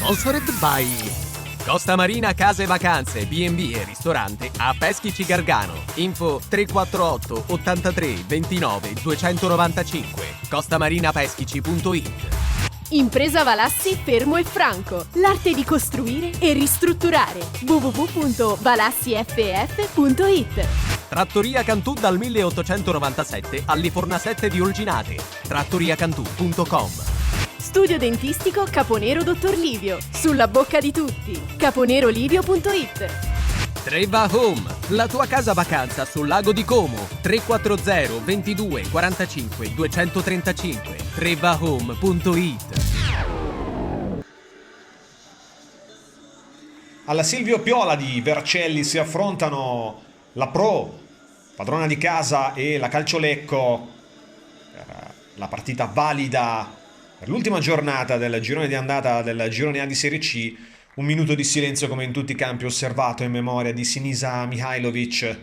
Sponsored by Costa Marina Case Vacanze, B&B e ristorante a Peschici Gargano. Info 348 83 29 295 costamarinapeschici.it. Impresa Valassi Fermo e Franco. L'arte di costruire e ristrutturare. www.valassiff.it. Trattoria Cantù dal 1897 all'Ifornasette di Olginate. trattoriacantù.com. Studio dentistico Caponero Dottor Livio. Sulla bocca di tutti. caponerolivio.it. Treva Home, la tua casa vacanza sul lago di Como. 340 22 45 235 trevahome.it. Alla Silvio Piola di Vercelli si affrontano la Pro, padrona di casa, e la Calciolecco per la partita valida per l'ultima giornata del girone di andata del girone A di Serie C. Un minuto di silenzio come in tutti i campi osservato in memoria di Sinisa Mihajlovic.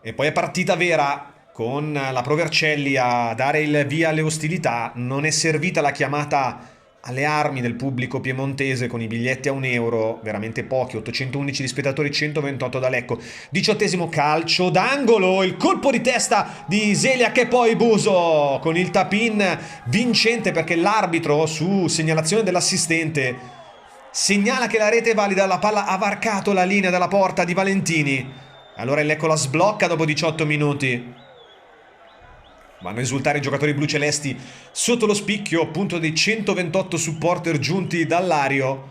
E poi è partita vera con la Pro Vercelli a dare il via alle ostilità. Non è servita la chiamata alle armi del pubblico piemontese con i biglietti a €1, veramente pochi, 811 di spettatori, 128 da Lecco. 18esimo calcio d'angolo, il colpo di testa di Zeliak e poi Buso con il tap-in vincente, perché l'arbitro, su segnalazione dell'assistente, segnala che la rete è valida, la palla ha varcato la linea della porta di Valentini. Allora il Lecco la sblocca dopo 18 minuti. Vanno a esultare i giocatori blucelesti sotto lo spicchio, appunto, dei 128 supporter giunti dall'Ario.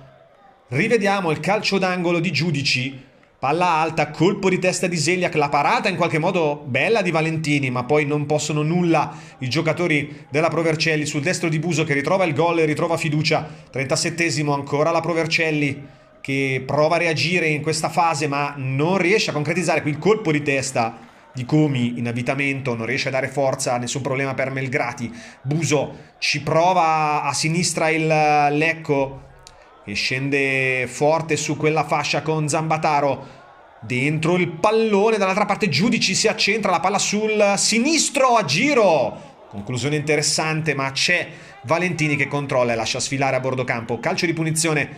Rivediamo il calcio d'angolo di Giudici. Palla alta, colpo di testa di Zeliak, la parata in qualche modo bella di Valentini, ma poi non possono nulla i giocatori della Pro Vercelli sul destro di Buso, che ritrova il gol e ritrova fiducia. 37esimo, ancora la Pro Vercelli che prova a reagire in questa fase ma non riesce a concretizzare. Qui il colpo di testa di Comi in avvitamento, non riesce a dare forza, nessun problema per Melgrati. Buso ci prova a sinistra il Lecco, che scende forte su quella fascia con Zambataro. Dentro il pallone, dall'altra parte Giudici si accentra, la palla sul sinistro a giro. Conclusione interessante, ma c'è Valentini che controlla e lascia sfilare a bordo campo. Calcio di punizione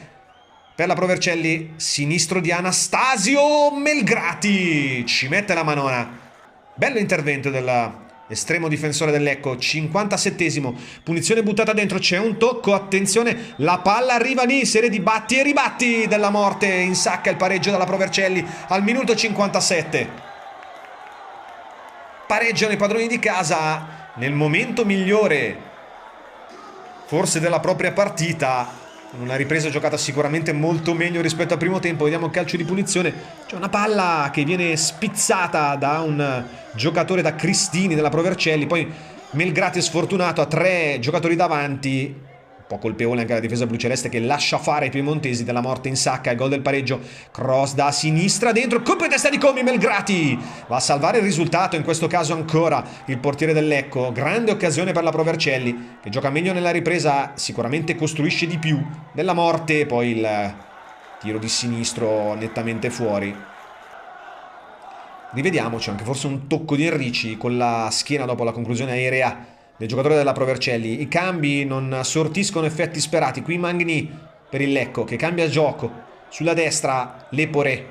per la Pro Vercelli, sinistro di Anastasio, Melgrati ci mette la manona. Bello intervento dell'estremo difensore del Lecco. 57esimo, punizione buttata dentro, c'è un tocco, attenzione, la palla arriva lì, serie di batti e ribatti della morte, insacca il pareggio dalla Pro Vercelli al minuto 57. Pareggiano i padroni di casa nel momento migliore forse della propria partita. Una ripresa giocata sicuramente molto meglio rispetto al primo tempo. Vediamo il calcio di punizione. C'è una palla che viene spizzata da un giocatore, da Cristini della Pro Vercelli. Poi Melgrati è sfortunato, ha 3 giocatori davanti. Un po' colpevole anche la difesa bluceleste che lascia fare ai piemontesi. Della morte in sacca, il gol del pareggio. Cross da sinistra, dentro, colpo di testa di Comi. Melgrati va a salvare il risultato, in questo caso ancora il portiere del Lecco. Grande occasione per la Pro Vercelli, che gioca meglio nella ripresa, sicuramente costruisce di più. Della morte, poi il tiro di sinistro nettamente fuori. Rivediamoci anche forse un tocco di Enrici con la schiena dopo la conclusione aerea del giocatore della Pro Vercelli. I cambi non sortiscono effetti sperati. Qui Magni per il Lecco che cambia gioco. Sulla destra Lepore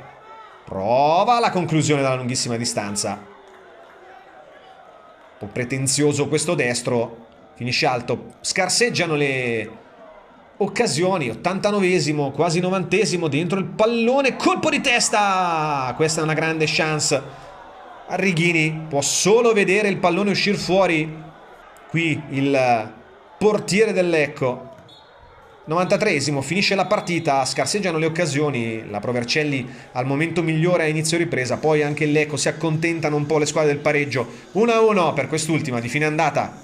prova la conclusione dalla lunghissima distanza. Un po' pretenzioso questo destro, finisce alto. Scarseggiano le occasioni. 89esimo, quasi 90esimo, dentro il pallone, colpo di testa. Questa è una grande chance. Arrighini può solo vedere il pallone uscire fuori. Qui il portiere del Lecco. 93esimo, finisce la partita, scarseggiano le occasioni. La Pro Vercelli al momento migliore a inizio ripresa, poi anche il Lecco si accontentano un po' le squadre del pareggio. 1-1 per quest'ultima di fine andata.